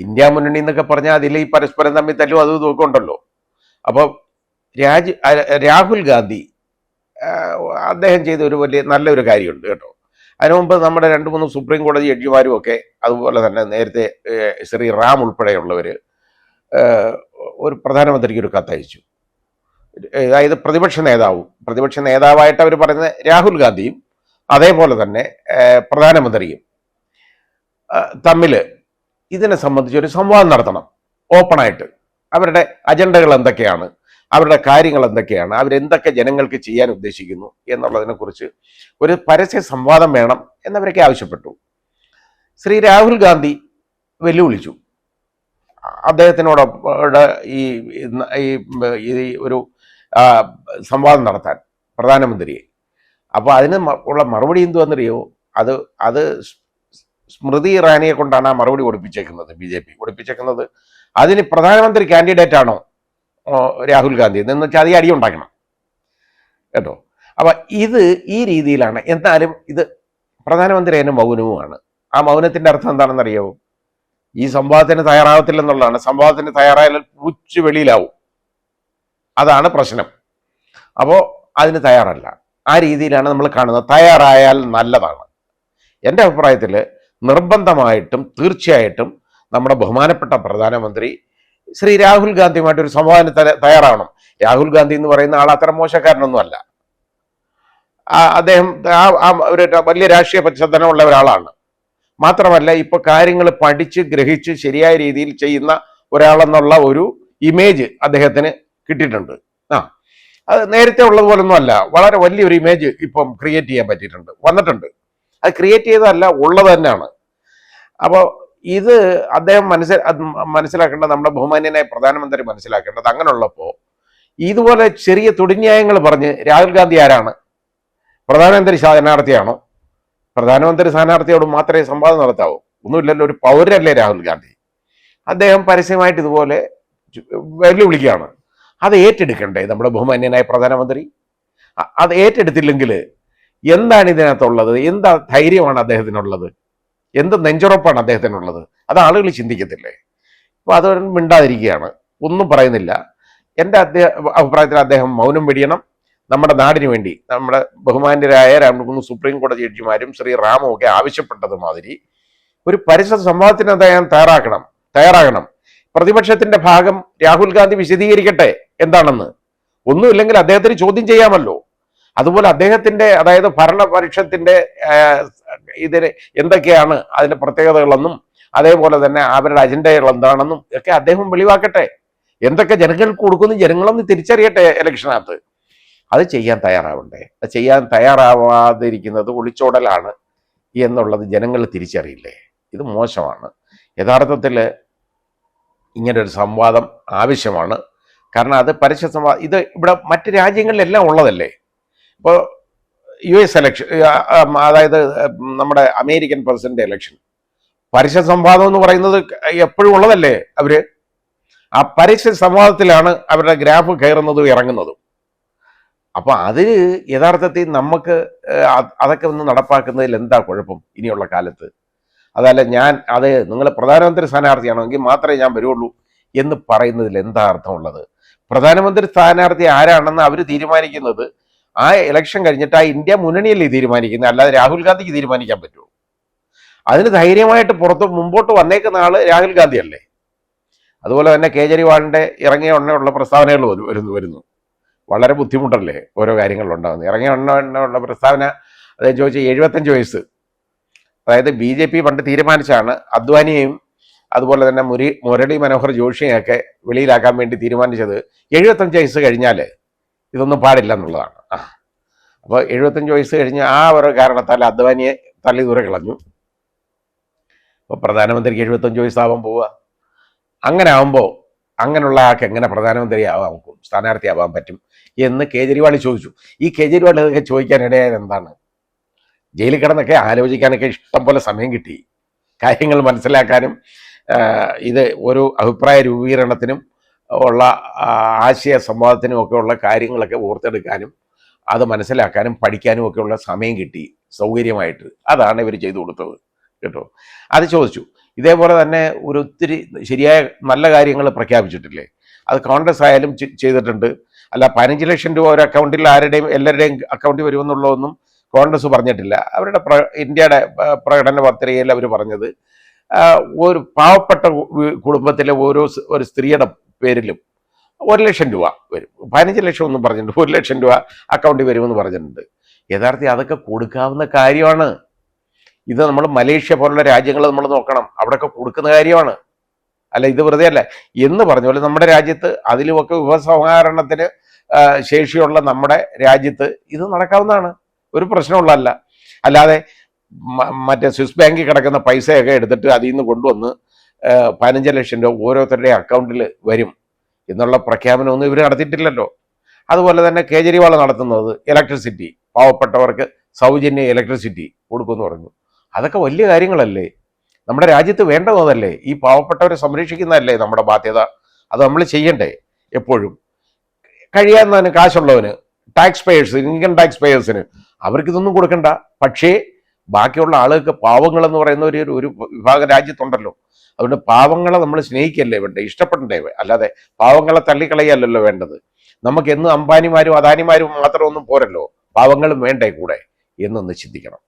India മുന്നണി എന്നൊക്കെ പറഞ്ഞാൽ അതിൽ ഈ പരസ്പരം തമ്മിൽ തല്ലും അതും ഇതൊക്കെ ഉണ്ടല്ലോ. അപ്പോൾ രാഹുൽ ഗാന്ധി അദ്ദേഹം ചെയ്ത ഒരു വലിയ നല്ലൊരു കാര്യമുണ്ട് കേട്ടോ. അതിനു മുമ്പ് നമ്മുടെ 2-3 സുപ്രീം കോടതി ജഡ്ജിമാരും ഒക്കെ അതുപോലെ തന്നെ നേരത്തെ ശ്രീ റാം ഉൾപ്പെടെയുള്ളവർ ഒരു പ്രധാനമന്ത്രിക്ക് ഒരു കത്തയച്ചു. അതായത് പ്രതിപക്ഷ നേതാവായിട്ട് അവർ പറയുന്ന രാഹുൽ ഗാന്ധിയും അതേപോലെ തന്നെ പ്രധാനമന്ത്രിയും തമ്മിൽ ഇതിനെ സംബന്ധിച്ച് ഒരു സംവാദം നടത്തണം ഓപ്പണായിട്ട്. അവരുടെ അജണ്ടകൾ എന്തൊക്കെയാണ്, അവരുടെ കാര്യങ്ങൾ എന്തൊക്കെയാണ്, അവരെന്തൊക്കെ ജനങ്ങൾക്ക് ചെയ്യാൻ ഉദ്ദേശിക്കുന്നു എന്നുള്ളതിനെക്കുറിച്ച് ഒരു പരസ്യ സംവാദം വേണം എന്നവരൊക്കെ ആവശ്യപ്പെട്ടു. ശ്രീ രാഹുൽ ഗാന്ധി വെല്ലുവിളിച്ചു അദ്ദേഹത്തിനോട് ഈ ഒരു സംവാദം നടത്താൻ പ്രധാനമന്ത്രിയെ. അപ്പോൾ അതിന് ഉള്ള മറുപടി എന്തുവെന്നറിയോ? അത് സ്മൃതി ഇറാനിയെ കൊണ്ടാണ് ആ മറുപടി ഒളിപ്പിച്ചേക്കുന്നത്. BJP ഒളിപ്പിച്ചേക്കുന്നത് അതിന് പ്രധാനമന്ത്രി കാൻഡിഡേറ്റ് ആണോ രാഹുൽ ഗാന്ധി എന്ന് വെച്ചാൽ അത് അടി ഉണ്ടാക്കണം കേട്ടോ. അപ്പൊ ഇത് ഈ രീതിയിലാണ്. എന്നാലും ഇത് പ്രധാനമന്ത്രി അതിന് മൗനവുമാണ്. ആ മൗനത്തിന്റെ അർത്ഥം എന്താണെന്നറിയാവോ? ഈ സംവാദത്തിന് തയ്യാറാവത്തില്ലെന്നുള്ളതാണ്. സംവാദത്തിന് തയ്യാറായാൽ ഉച്ച വെളിയിലാവും, അതാണ് പ്രശ്നം. അപ്പോൾ അതിന് തയ്യാറല്ല. ആ രീതിയിലാണ് നമ്മൾ കാണുന്നത്. തയ്യാറായാൽ നല്ലതാണ്. എൻ്റെ അഭിപ്രായത്തിൽ നിർബന്ധമായിട്ടും തീർച്ചയായിട്ടും നമ്മുടെ ബഹുമാനപ്പെട്ട പ്രധാനമന്ത്രി ശ്രീ രാഹുൽ ഗാന്ധിയുമായിട്ടൊരു സംവാദത്തിന് തയ്യാറാവണം. രാഹുൽ ഗാന്ധി എന്ന് പറയുന്ന ആൾ അത്ര മോശക്കാരനൊന്നും അല്ല. അദ്ദേഹം ഒരു വലിയ രാഷ്ട്രീയ പശ്ചാത്തലമുള്ള ഒരാളാണ്. മാത്രമല്ല ഇപ്പൊ കാര്യങ്ങൾ പഠിച്ച് ഗ്രഹിച്ച് ശരിയായ രീതിയിൽ ചെയ്യുന്ന ഒരാളെന്നുള്ള ഒരു ഇമേജ് അദ്ദേഹത്തിന് കിട്ടിയിട്ടുണ്ട്. അത് നേരത്തെ ഉള്ളതുപോലൊന്നും അല്ല. വളരെ വലിയൊരു ഇമേജ് ഇപ്പം ക്രിയേറ്റ് ചെയ്യാൻ പറ്റിയിട്ടുണ്ട്, വന്നിട്ടുണ്ട്. അത് ക്രിയേറ്റ് ചെയ്തതല്ല, ഉള്ളത് തന്നെയാണ്. അപ്പോൾ ഇത് അദ്ദേഹം മനസ്സിലാക്കേണ്ടത്, നമ്മുടെ ബഹുമാന്യനായ പ്രധാനമന്ത്രി മനസ്സിലാക്കേണ്ടത്, അങ്ങനെയുള്ളപ്പോൾ ഇതുപോലെ ചെറിയ തുടിന്യായങ്ങൾ പറഞ്ഞ് രാഹുൽ ഗാന്ധി ആരാണ്? പ്രധാനമന്ത്രി സ്ഥാനാർത്ഥിയാണോ? പ്രധാനമന്ത്രി സ്ഥാനാർത്ഥിയോട് മാത്രമേ സംവാദം നടത്താവൂ? ഒന്നുമില്ലല്ലോ. ഒരു പൗരല്ലേ രാഹുൽ ഗാന്ധി. അദ്ദേഹം പരസ്യമായിട്ട് ഇതുപോലെ വെല്ലുവിളിക്കുകയാണ്. അത് ഏറ്റെടുക്കണ്ടേ നമ്മുടെ ബഹുമാന്യനായ പ്രധാനമന്ത്രി? അത് ഏറ്റെടുത്തില്ലെങ്കിൽ എന്താണ് ഇതിനകത്തുള്ളത്? എന്താ ധൈര്യമാണ് അദ്ദേഹത്തിനുള്ളത്? എന്ത് നെഞ്ചുറപ്പാണ് അദ്ദേഹത്തിനുള്ളത്? അത് ആളുകൾ ചിന്തിക്കത്തില്ലേ? അപ്പോൾ അത് മിണ്ടാതിരിക്കുകയാണ്, ഒന്നും പറയുന്നില്ല. എൻ്റെ അഭിപ്രായത്തിൽ അദ്ദേഹം മൗനം വെടിയണം. നമ്മുടെ നാടിന് വേണ്ടി നമ്മുടെ ബഹുമാന്യരായ 2-3 സുപ്രീം കോടതി ജഡ്ജിമാരും ശ്രീ റാമും ഒക്കെ ആവശ്യപ്പെട്ടത് മാതിരി ഒരു പരസ്യ സംവാദത്തിന് അദ്ദേഹം തയ്യാറാകണം. പ്രതിപക്ഷത്തിന്റെ ഭാഗം രാഹുൽ ഗാന്ധി വിശദീകരിക്കട്ടെ എന്താണെന്ന്. ഒന്നുമില്ലെങ്കിൽ അദ്ദേഹത്തിന് ചോദ്യം ചെയ്യാമല്ലോ. അതുപോലെ അദ്ദേഹത്തിന്റെ, അതായത് ഭരണപക്ഷത്തിന്റെ ഇതിന് എന്തൊക്കെയാണ് അതിന്റെ പ്രത്യേകതകളെന്നും അതേപോലെ തന്നെ അവരുടെ അജണ്ടകൾ എന്താണെന്നും ഒക്കെ അദ്ദേഹം വെളിവാക്കട്ടെ. എന്തൊക്കെ ജനങ്ങൾക്ക് കൊടുക്കുന്നു ജനങ്ങളൊന്ന് തിരിച്ചറിയട്ടെ ഇലക്ഷനകത്ത്. അത് ചെയ്യാൻ തയ്യാറാവണ്ടേ? അത് ചെയ്യാൻ തയ്യാറാവാതിരിക്കുന്നത് ഒളിച്ചോടലാണ് എന്നുള്ളത് ജനങ്ങൾ തിരിച്ചറിയില്ലേ? ഇത് മോശമാണ്. യഥാർത്ഥത്തിൽ ഇങ്ങനൊരു സംവാദം ആവശ്യമാണ്. കാരണം അത് പരസ്യ സംവാദം, ഇത് ഇവിടെ മറ്റ് രാജ്യങ്ങളിലെല്ലാം ഉള്ളതല്ലേ. ഇപ്പോൾ US എലക്ഷൻ, അതായത് നമ്മുടെ അമേരിക്കൻ പ്രസിഡന്റ് ഇലക്ഷൻ, പരസ്യ സംവാദം എന്ന് പറയുന്നത് എപ്പോഴും ഉള്ളതല്ലേ. അവര് ആ പരസ്യ സംവാദത്തിലാണ് അവരുടെ ഗ്രാഫ് കയറുന്നതും ഇറങ്ങുന്നതും. അപ്പൊ അതിന് യഥാർത്ഥത്തിൽ നമുക്ക് അതൊക്കെ ഒന്ന് നടപ്പാക്കുന്നതിൽ എന്താ കുഴപ്പം ഇനിയുള്ള കാലത്ത്? അതല്ല നിങ്ങൾ പ്രധാനമന്ത്രി സ്ഥാനാർത്ഥിയാണോ എങ്കിൽ മാത്രമേ ഞാൻ വരുള്ളൂ എന്ന് പറയുന്നതിൽ എന്താ അർത്ഥമുള്ളത്? പ്രധാനമന്ത്രി സ്ഥാനാർത്ഥി ആരാണെന്ന് അവർ തീരുമാനിക്കുന്നത് ആ ഇലക്ഷൻ കഴിഞ്ഞിട്ട് ആ ഇന്ത്യ മുന്നണിയല്ലേ തീരുമാനിക്കുന്നത്, അല്ലാതെ രാഹുൽ ഗാന്ധിക്ക് തീരുമാനിക്കാൻ പറ്റുമോ? അതിന് ധൈര്യമായിട്ട് മുമ്പോട്ട് വന്നേക്കുന്ന ആള് രാഹുൽ ഗാന്ധി അല്ലേ. അതുപോലെ തന്നെ കേജ്രിവാളിന്റെ ഇറങ്ങിയ ഉള്ള പ്രസ്താവനകൾ വരുന്നു. വളരെ ബുദ്ധിമുട്ടല്ലേ ഓരോ കാര്യങ്ങളിലുണ്ടാകുന്നത്. ഇറങ്ങിയ ഉള്ള പ്രസ്താവന അതായത് ചോദിച്ചാൽ 75 വയസ്സ്, അതായത് BJP പണ്ട് തീരുമാനിച്ചാണ് അദ്വാനിയെയും അതുപോലെ തന്നെ മുരളി മനോഹർ ജോഷിയെയൊക്കെ വെളിയിലാക്കാൻ വേണ്ടി തീരുമാനിച്ചത് 75 വയസ്സ് കഴിഞ്ഞാൽ ഇതൊന്നും പാടില്ല എന്നുള്ളതാണ്. അപ്പോൾ 75 വയസ്സ് കഴിഞ്ഞ് ആ ഒരു കാരണത്താൽ അദ്വാനിയെ തള്ളി ദൂരെ കളഞ്ഞു. അപ്പോൾ പ്രധാനമന്ത്രിക്ക് 75 വയസ്സാവാൻ പോവുക. അങ്ങനെ ആവുമ്പോൾ അങ്ങനെയുള്ള ആൾക്ക് എങ്ങനെ പ്രധാനമന്ത്രിയാവാൻ സ്ഥാനാർത്ഥിയാവാൻ പറ്റും എന്ന് കേജ്രിവാൾ ചോദിച്ചു. ഈ കേജ്രിവാൾ ഇതൊക്കെ ചോദിക്കാനിടയായത് എന്താണ്? ജയിലിൽ കിടന്നൊക്കെ ആലോചിക്കാനൊക്കെ ഇഷ്ടം പോലെ സമയം കിട്ടി. കാര്യങ്ങൾ മനസ്സിലാക്കാനും ഇത് ഒരു അഭിപ്രായ രൂപീകരണത്തിനും ഉള്ള ആശയ സംവാദത്തിനും ഒക്കെ ഉള്ള കാര്യങ്ങളൊക്കെ ഓർത്തെടുക്കാനും അത് മനസ്സിലാക്കാനും പഠിക്കാനും ഒക്കെ ഉള്ള സമയം കിട്ടി സൗകര്യമായിട്ട്. അതാണ് ഇവർ ചെയ്തു കൊടുത്തത് കേട്ടോ. അത് ചോദിച്ചു. ഇതേപോലെ തന്നെ ഒത്തിരി ശരിയായ നല്ല കാര്യങ്ങൾ പ്രഖ്യാപിച്ചിട്ടില്ലേ? അത് കോൺഗ്രസ് ആയാലും ചെയ്തിട്ടുണ്ട്. അല്ല 15 ലക്ഷം രൂപ ഒരു അക്കൗണ്ടിൽ ആരുടെയും എല്ലാവരുടെയും അക്കൗണ്ടിൽ വരുമെന്നുള്ളതൊന്നും കോൺഗ്രസ് പറഞ്ഞിട്ടില്ല. അവരുടെ ഇന്ത്യയുടെ പ്രകടന പത്രികയിൽ അവർ പറഞ്ഞത് ഒരു പാവപ്പെട്ട കുടുംബത്തിലെ ഒരു സ്ത്രീയുടെ പേരിലും 1 ലക്ഷം രൂപ വരും. 15 ലക്ഷം ഒന്നും പറഞ്ഞിട്ടുണ്ട്, 1 ലക്ഷം രൂപ അക്കൗണ്ടിൽ വരുമെന്ന് പറഞ്ഞിട്ടുണ്ട്. യഥാർത്ഥത്തിൽ അതൊക്കെ കൊടുക്കാവുന്ന കാര്യമാണ്. ഇത് നമ്മൾ മലേഷ്യ പോലുള്ള രാജ്യങ്ങൾ നമ്മൾ നോക്കണം, അവിടെയൊക്കെ കൊടുക്കുന്ന കാര്യമാണ്. അല്ല ഇത് വെറുതെ അല്ല. എന്ന് പറഞ്ഞ പോലെ നമ്മുടെ രാജ്യത്ത് അതിലുമൊക്കെ ഉപസംഹരണത്തിന് ശേഷിയുള്ള നമ്മുടെ രാജ്യത്ത് ഇത് നടക്കാവുന്നതാണ്, ഒരു പ്രശ്നമുള്ളതല്ല. അല്ലാതെ മറ്റേ സ്വിസ് ബാങ്കിൽ കിടക്കുന്ന പൈസയൊക്കെ എടുത്തിട്ട് അതിൽ നിന്ന് കൊണ്ടുവന്ന് 15 ലക്ഷം രൂപ ഓരോരുത്തരുടെ അക്കൗണ്ടിൽ വരും എന്നുള്ള പ്രഖ്യാപനമൊന്നും ഇവർ നടത്തിയിട്ടില്ലല്ലോ. അതുപോലെ തന്നെ കേജ്രിവാൾ നടത്തുന്നത് ഇലക്ട്രിസിറ്റി, പാവപ്പെട്ടവർക്ക് സൗജന്യ ഇലക്ട്രിസിറ്റി കൊടുക്കുമെന്ന് പറഞ്ഞു. അതൊക്കെ വലിയ കാര്യങ്ങളല്ലേ, നമ്മുടെ രാജ്യത്ത് വേണ്ടതല്ലേ? ഈ പാവപ്പെട്ടവരെ സംരക്ഷിക്കുന്നതല്ലേ നമ്മുടെ ബാധ്യത? അത് നമ്മൾ ചെയ്യണ്ടേ? എപ്പോഴും കഴിയാവുന്നതിന് കാശുള്ളവന്, ടാക്സ് പേയേഴ്സ്, ഇൻകം ടാക്സ് പേയേഴ്സിന് അവർക്കിതൊന്നും കൊടുക്കണ്ട. പക്ഷേ ബാക്കിയുള്ള ആളുകൾക്ക്, പാവങ്ങളെന്ന് പറയുന്ന ഒരു വിഭാഗം രാജ്യത്തുണ്ടല്ലോ, അതുകൊണ്ട് പാവങ്ങളെ നമ്മൾ സ്നേഹിക്കല്ലേ വേണ്ടേ, ഇഷ്ടപ്പെടണ്ടേ? അല്ലാതെ പാവങ്ങളെ തള്ളിക്കളയല്ലോ വേണ്ടത്. നമുക്ക് എന്നും അംബാനിമാരും അദാനിമാരും മാത്രമൊന്നും പോരല്ലോ, പാവങ്ങളും വേണ്ടേ കൂടെ എന്നൊന്ന് ചിന്തിക്കണം.